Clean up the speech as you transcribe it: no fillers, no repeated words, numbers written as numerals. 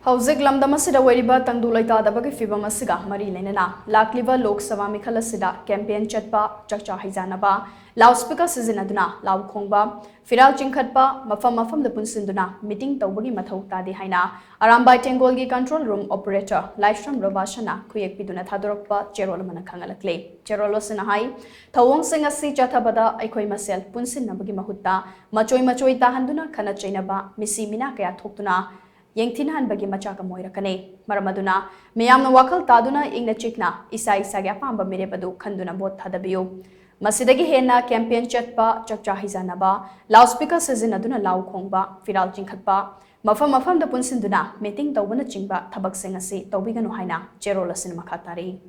Hauzik lamdam asida weriba tangdu laitadabagi fibam asiga mari Leinana Lakliba Lok Sabha Meekhal asida campaign chatpa Chakcha Heijanaba Lao speaker sizinaduna Lao Khongba Firal Chingkhatpa mafam da punsinduna meeting tawbagi mathau tadi haina Arambai Tenggol gi control room operator livestream robashana kuyek piduna thadorokpa cherol mana khanghallakli cherol osina hai thawong sing asi chathabada aikoi masel punsinnabagi mahutta machoi tahanduna khana chainaba misi mina kaya thoktuna Yengthinhan bagi machaka moirakane maramaduna miyamna wakal taduna ingna chikna isa gya pamba mirebadu khanduna bot thadabiyu masidagi hena campaign chatpa Chakcha Heijanaba loudspeaker sizinaduna Lao Khongba Firal Chingkhatpa mafam da punsinduna meeting tawbana chingba thabak sing asi Toubiganu haina cherol asin makhatari